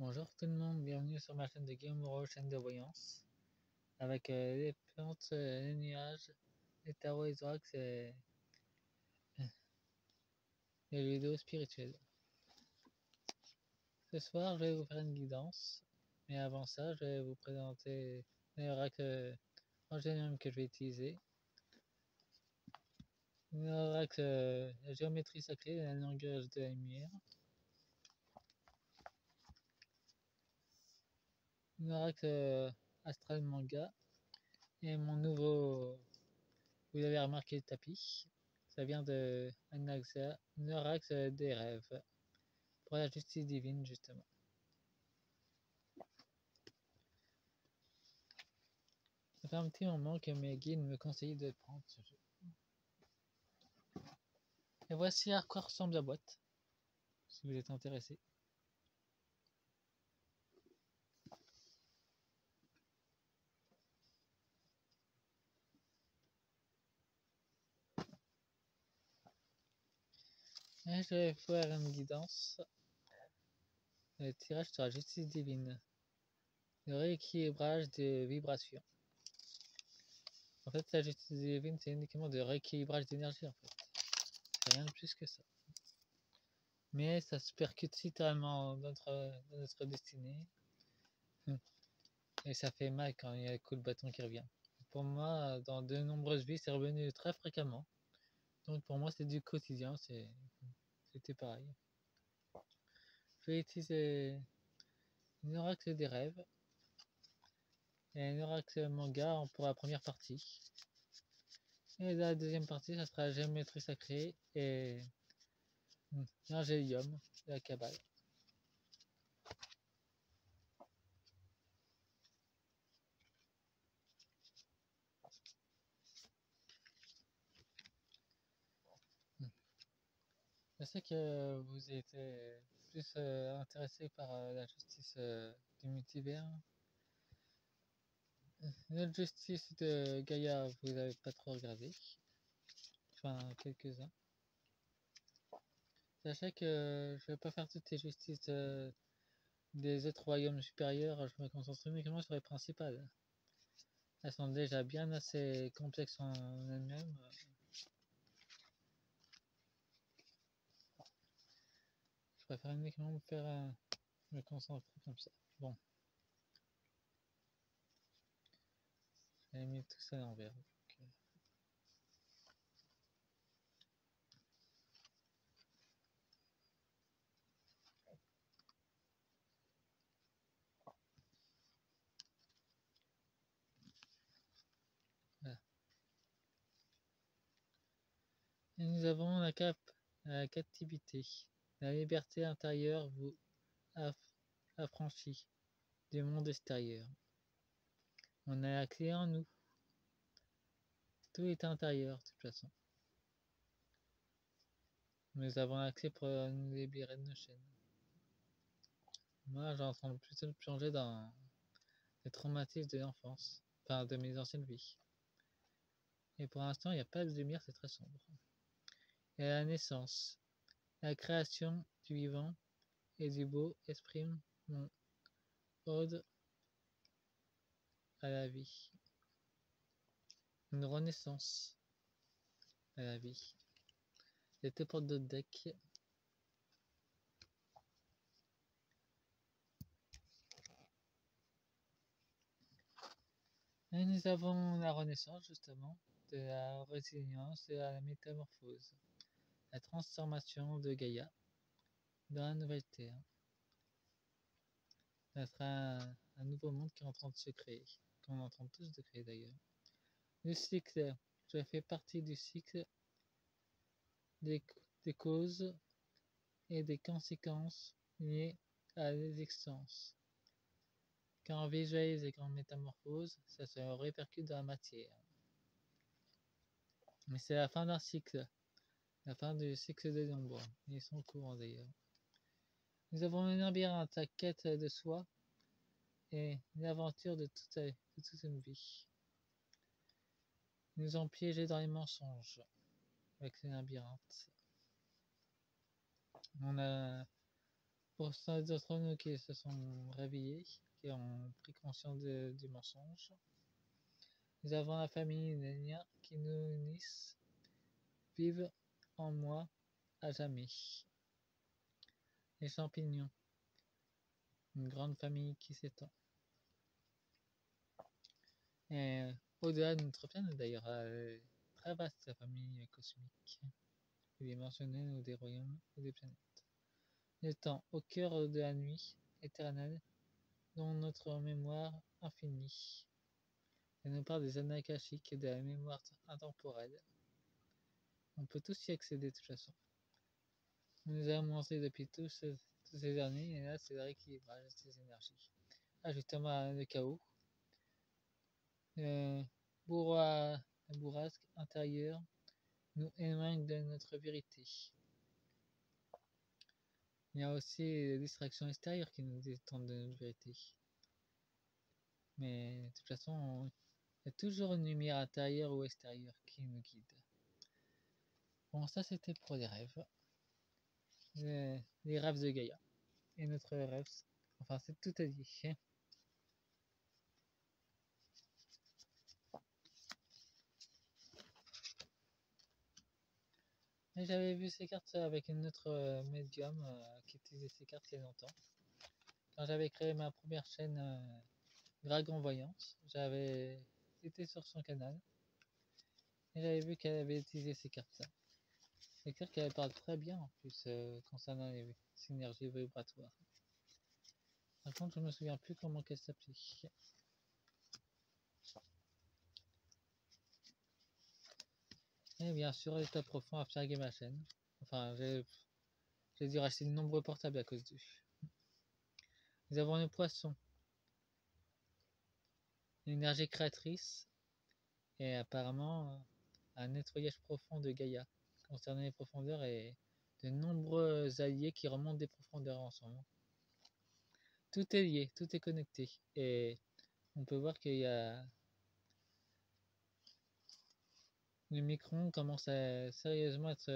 Bonjour tout le monde, bienvenue sur ma chaîne de Game chaîne de voyance, avec les plantes, les nuages, les tarots, les oracles et les vidéos spirituelles. Ce soir, je vais vous faire une guidance, mais avant ça, je vais vous présenter les oracles en général que je vais utiliser. L'oracle la géométrie sacrée, la langage de la lumière. L'oracle astral manga et mon nouveau, vous avez remarqué le tapis, ça vient de Anaxia, l'oracle des rêves, pour la justice divine justement. Ça fait un petit moment que mes guides me conseillent de prendre ce jeu. Et voici à quoi ressemble la boîte, si vous êtes intéressé. Et je vais faire une guidance. Le tirage sera justice divine. Le rééquilibrage des vibrations. En fait, la justice divine, c'est uniquement de rééquilibrage d'énergie en fait. C'est rien de plus que ça. Mais ça se percute littéralement dans notre destinée. Et ça fait mal quand il y a le coup de bâton qui revient. Pour moi, dans de nombreuses vies, c'est revenu très fréquemment. Donc pour moi, c'est du quotidien, c'était pareil. Je vais utiliser un oracle des rêves et un oracle manga pour la première partie. Et la deuxième partie, ça sera la géométrie sacrée et l'ingélium de la cabale. Je sais que vous êtes plus intéressé par la justice du multivers. Notre justice de Gaïa, vous n'avez pas trop regardé. Enfin, quelques-uns. Sachez que je vais pas faire toutes les justices des autres royaumes supérieurs, je me concentre uniquement sur les principales. Elles sont déjà bien assez complexes en elles-mêmes. Je préfère uniquement me concentrer comme ça. Bon. J'ai mis tout ça à l'envers. Voilà. Et nous avons la captivité. La liberté intérieure vous affranchit du monde extérieur. On a la clé en nous. Tout est intérieur, de toute façon. Nous avons la clé pour nous libérer de nos chaînes. Moi, j'ai en train de plutôt de plonger dans les traumatismes de l'enfance, enfin de mes anciennes vies. Et pour l'instant, il n'y a pas de lumière, c'est très sombre. Et la naissance, la création du vivant et du beau exprime mon ode à la vie. Une renaissance à la vie. C'était pour d'autres decks. Et nous avons la renaissance justement de la résilience et la métamorphose, la transformation de Gaïa dans la nouvelle Terre. Ça sera un nouveau monde qui est en train de se créer, qu'on est en train tous de créer d'ailleurs. Le cycle, je fais partie du cycle des causes et des conséquences liées à l'existence. Quand on visualise et quand on métamorphose, ça se répercute dans la matière. Mais c'est la fin d'un cycle, la fin du cycle de l'ombre. Ils sont au courant d'ailleurs. Nous avons un labyrinthe à quête de soi et l'aventure de toute une vie. Nous sommes piégés dans les mensonges avec les labyrinthes. On a Pour ceux d'entre nous qui se sont réveillés, qui ont pris conscience du mensonge, nous avons la famille, les liens qui nous unissent, vivent en moi à jamais. Les champignons, une grande famille qui s'étend. Et au-delà de notre planète d'ailleurs, très vaste la famille cosmique, dimensionnelle ou des royaumes ou des planètes. Le temps au cœur de la nuit éternelle, dont notre mémoire infinie. Elle nous parle des annales akashiques et de la mémoire intemporelle. On peut tous y accéder de toute façon. Nous avons mangé depuis toutes ces années, et là c'est le rééquilibrage de ces énergies. Ah, justement, le chaos. Le bourrasque intérieur nous éloigne de notre vérité. Il y a aussi les distractions extérieures qui nous détendent de notre vérité. Mais de toute façon, il y a toujours une lumière intérieure ou extérieure qui nous guide. Bon, ça c'était pour les rêves. Les rêves de Gaïa. Et notre rêve, enfin c'est tout à dit. Et j'avais vu ces cartes avec une autre médium qui utilisait ces cartes il y a longtemps. Quand j'avais créé ma première chaîne Dragon Voyance, j'avais été sur son canal et j'avais vu qu'elle avait utilisé ces cartes-là. Des cartes qu'elle parle très bien en plus concernant les synergies vibratoires. Par contre, je me souviens plus comment qu'elle s'appelait. Et bien sûr, l'état profond a flingué ma chaîne. Enfin, j'ai dû racheter de nombreux portables à cause d'eux. Nous avons le poisson, l'énergie créatrice, et apparemment un nettoyage profond de Gaïa concernant les profondeurs et de nombreux alliés qui remontent des profondeurs ensemble. Tout est lié, tout est connecté, et on peut voir qu'il y a le micron commence à sérieusement être.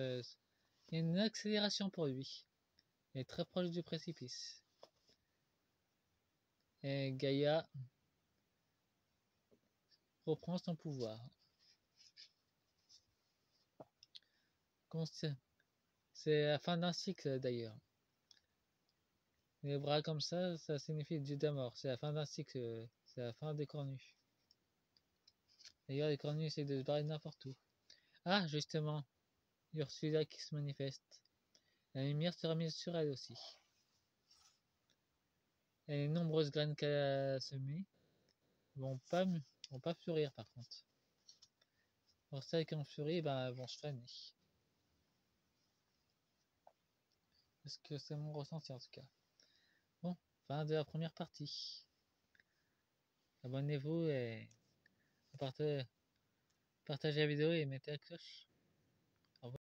Il y a une accélération pour lui. Il est très proche du précipice. Et Gaïa reprend son pouvoir. C'est la fin d'un cycle d'ailleurs. Les bras comme ça signifie Dieu de mort. C'est la fin d'un cycle. C'est la fin des cornus. D'ailleurs, les cornus essaient de se barrer de n'importe où. Ah, justement, Ursula qui se manifeste. La lumière sera mise sur elle aussi. Et les nombreuses graines qu'elle a semées vont pas fleurir par contre. Pour celles qui ont fleuri, elles vont se faner. Parce que c'est mon ressenti en tout cas. Bon, fin de la première partie. Abonnez-vous et partagez la vidéo et mettez la cloche.